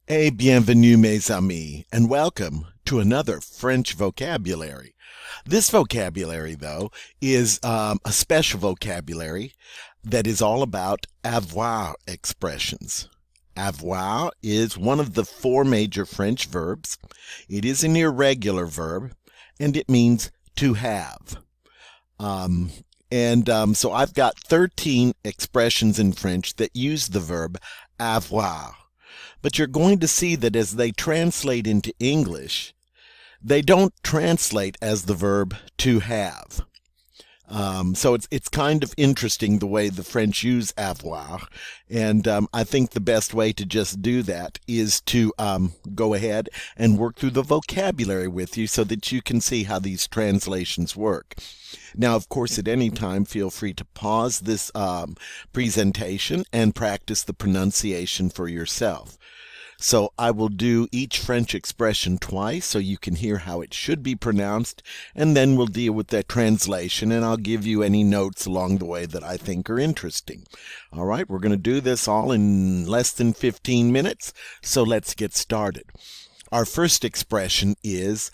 Et bienvenue, mes amis, and welcome to another French vocabulary. This vocabulary, though, is a special vocabulary that is all about avoir expressions. Avoir is one of the four major French verbs. It is an irregular verb, and it means to have. Um, so I've got 13 expressions in French that use the verb avoir. But you're going to see that as they translate into English, they don't translate as the verb to have. So it's kind of interesting the way the French use avoir, and I think the best way to just do that is to go ahead and work through the vocabulary with you so that you can see how these translations work. Now, of course, at any time, feel free to pause this presentation and practice the pronunciation for yourself. So I will do each French expression twice so you can hear how it should be pronounced, and then we'll deal with that translation, and I'll give you any notes along the way that I think are interesting. All right, we're going to do this all in less than 15 minutes, so let's get started. Our first expression is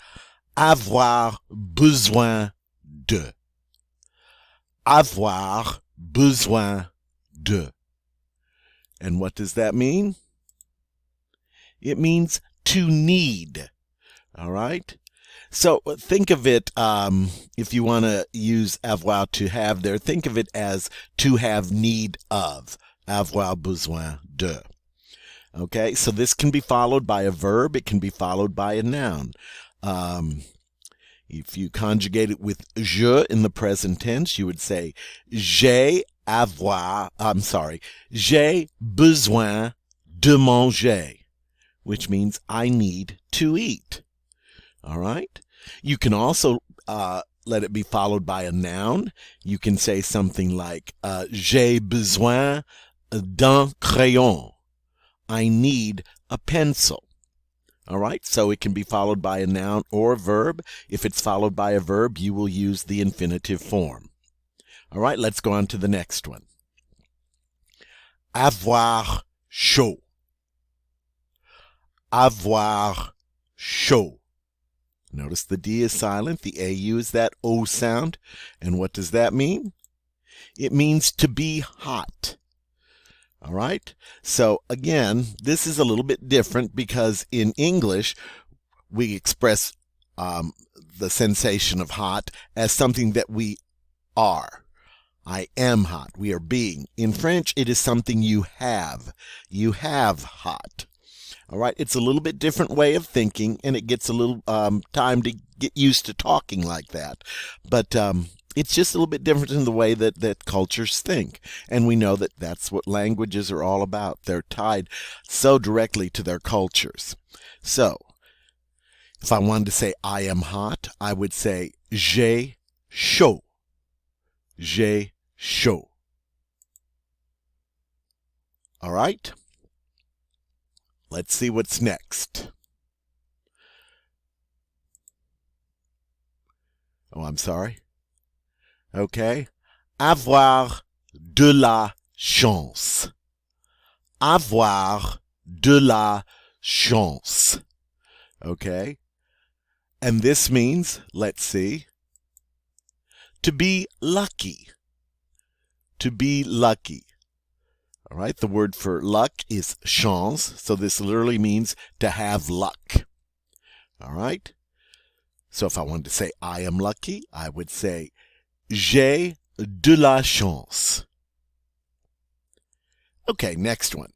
avoir besoin de. Avoir besoin de. And what does that mean? It means to need. All right? So think of it, if you want to use avoir to have there, think of it as to have need of. Avoir besoin de. Okay? So this can be followed by a verb. It can be followed by a noun. If you conjugate it with je in the present tense, you would say j'ai besoin de manger, which means I need to eat. All right? You can also let it be followed by a noun. You can say something like, j'ai besoin d'un crayon. I need a pencil. All right? So it can be followed by a noun or a verb. If it's followed by a verb, you will use the infinitive form. All right? Let's go on to the next one. Avoir chaud. Avoir chaud. Notice the D is silent. The AU is that O sound. And what does that mean? It means to be hot. All right? So again, this is a little bit different because in English, we express the sensation of hot as something that we are. I am hot. We are being. In French, it is something you have. You have hot. All right, it's a little bit different way of thinking, and it gets a little time to get used to talking like that. But it's just a little bit different in the way that cultures think. And we know that that's what languages are all about. They're tied so directly to their cultures. So, if I wanted to say I am hot, I would say j'ai chaud. J'ai chaud. All right? Let's see what's next. Oh, I'm sorry. Okay. Avoir de la chance. Avoir de la chance. Okay. And this means, let's see, to be lucky. To be lucky. All right, the word for luck is chance, so this literally means to have luck. All right, so if I wanted to say I am lucky, I would say j'ai de la chance. Okay, next one.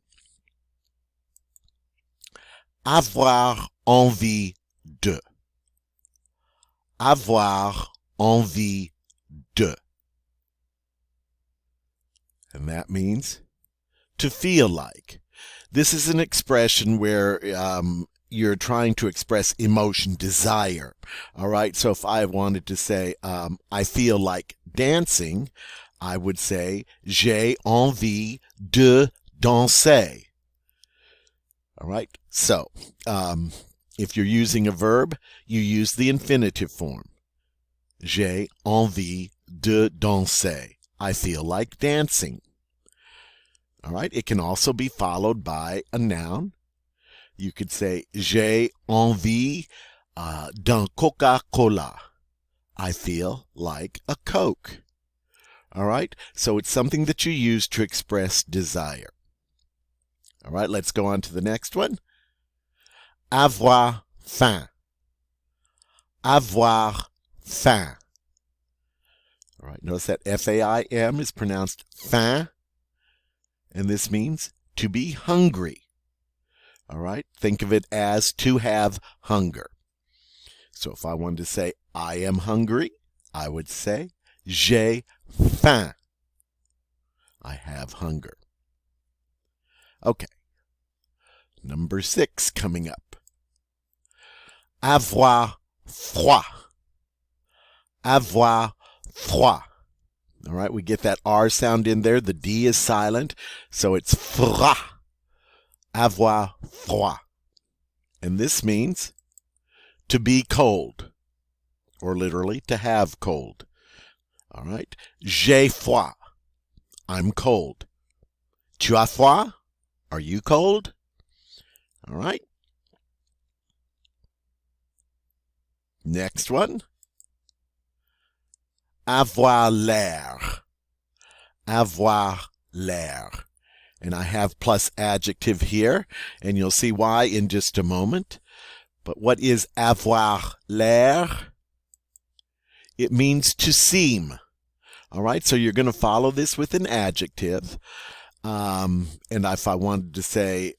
Avoir envie de. Avoir envie de. And that means to feel like. This is an expression where you're trying to express emotion, desire. All right, so if I wanted to say I feel like dancing, I would say j'ai envie de danser. All right, so if you're using a verb, you use the infinitive form. J'ai envie de danser. I feel like dancing. All right, it can also be followed by a noun. You could say, j'ai envie d'un Coca-Cola. I feel like a Coke. All right? So it's something that you use to express desire. All right, let's go on to the next one. Avoir faim. Avoir faim. All right, notice that F-A-I-M is pronounced faim, and this means to be hungry. All right, think of it as to have hunger. So if I wanted to say I am hungry, I would say j'ai faim. I have hunger. Okay, number 6 coming up. Avoir froid. Avoir froid. All right, we get that R sound in there. The D is silent, so it's froid. Avoir froid. And this means to be cold, or literally to have cold. All right, j'ai froid. I'm cold. Tu as froid? Are you cold? All right. Next one. Avoir l'air. Avoir l'air. And I have plus adjective here, and you'll see why in just a moment. But what is avoir l'air? It means to seem. All right, so you're going to follow this with an adjective. And if I wanted to say,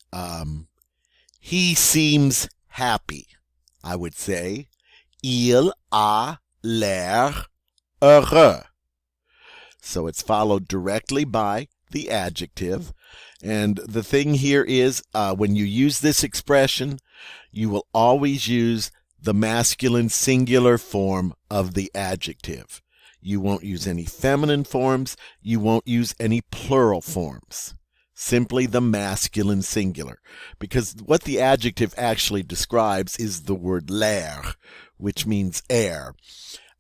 he seems happy, I would say, il a l'air heureux. So it's followed directly by the adjective. And the thing here is, when you use this expression, you will always use the masculine singular form of the adjective. You won't use any feminine forms. You won't use any plural forms. Simply the masculine singular. Because what the adjective actually describes is the word l'air, which means air.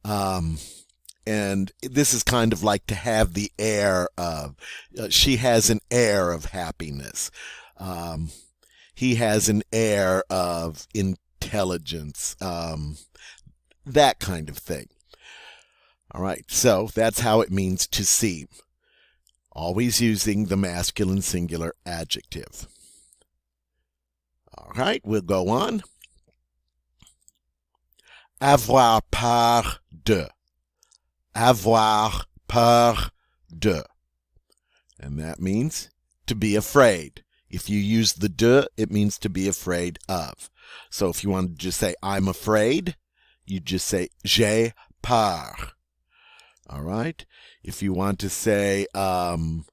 And this is kind of like to have the air of, she has an air of happiness. He has an air of intelligence. That kind of thing. All right, so that's how it means to seem. Always using the masculine singular adjective. All right, we'll go on. Avoir peur de. Avoir peur de. And that means to be afraid. If you use the de, it means to be afraid of. So if you want to just say, I'm afraid, you just say, j'ai peur. All right? If you want to say, I'm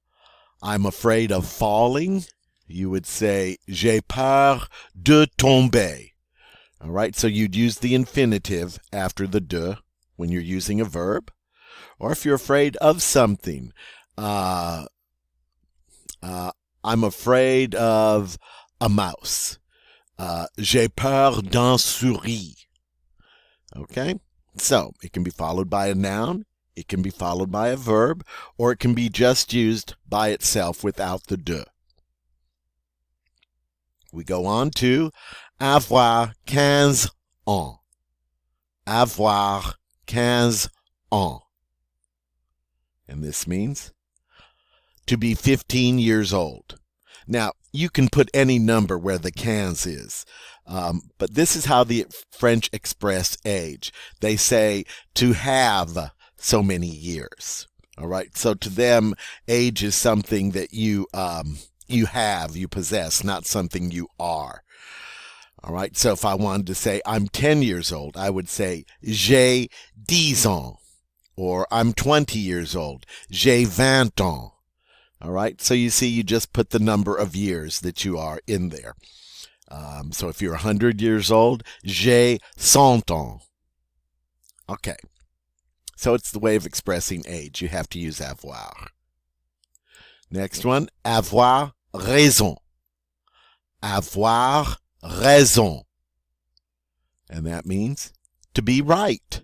afraid of falling, you would say, j'ai peur de tomber. All right? So you'd use the infinitive after the de when you're using a verb. Or if you're afraid of something, I'm afraid of a mouse. J'ai peur d'un souris. Okay? So it can be followed by a noun. It can be followed by a verb, or it can be just used by itself without the de. We go on to avoir 15 ans. Avoir 15 ans. And this means to be 15 years old. Now, you can put any number where the 15 is, but this is how the French express age. They say to have so many years. All right. So to them, age is something that you have, you possess, not something you are. All right. So if I wanted to say I'm 10 years old, I would say j'ai 10 ans. Or I'm 20 years old. J'ai 20 ans. All right. So you see, you just put the number of years that you are in there. So if you're 100 years old, j'ai 100 ans. Okay. So it's the way of expressing age. You have to use avoir. Next one, avoir raison. Avoir raison. And that means to be right.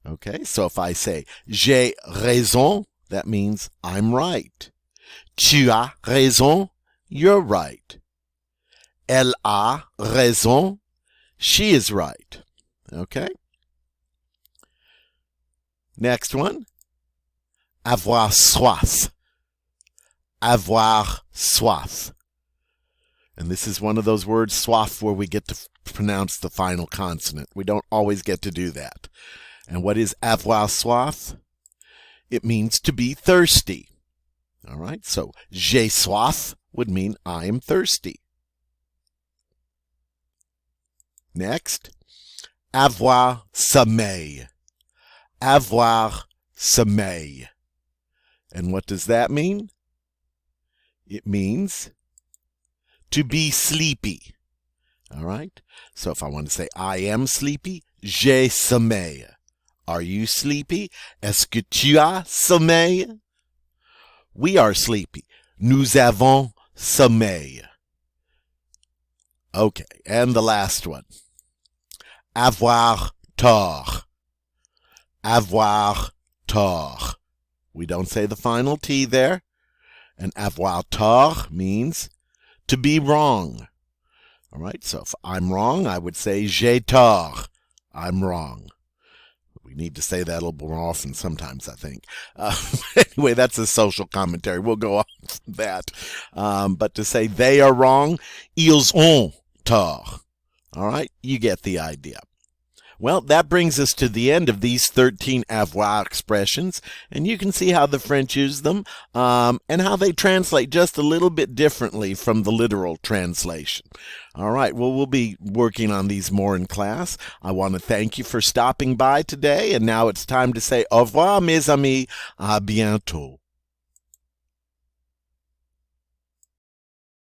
Okay, so if I say j'ai raison, that means I'm right. Tu as raison, you're right. Elle a raison. She is right. Okay? Next one. Avoir soif. Avoir soif. And this is one of those words, soif, where we get to pronounce the final consonant. We don't always get to do that. And what is avoir soif? It means to be thirsty. All right, so j'ai soif would mean I am thirsty. Next, avoir sommeil. Avoir sommeil. And what does that mean? It means to be sleepy. All right, so if I want to say I am sleepy, j'ai sommeil. Are you sleepy? Est-ce que tu as sommeil? We are sleepy. Nous avons sommeil. Okay, and the last one. Avoir tort. Avoir tort. We don't say the final T there. And avoir tort means to be wrong. All right, so if I'm wrong, I would say j'ai tort. I'm wrong. We need to say that a little more often sometimes, I think. Anyway, that's a social commentary. We'll go on from that. But to say they are wrong, ils ont tort. All right, you get the idea. Well, that brings us to the end of these 13 avoir expressions, and you can see how the French use them and how they translate just a little bit differently from the literal translation. All right, well, we'll be working on these more in class. I want to thank you for stopping by today, and now it's time to say au revoir, mes amis. À bientôt.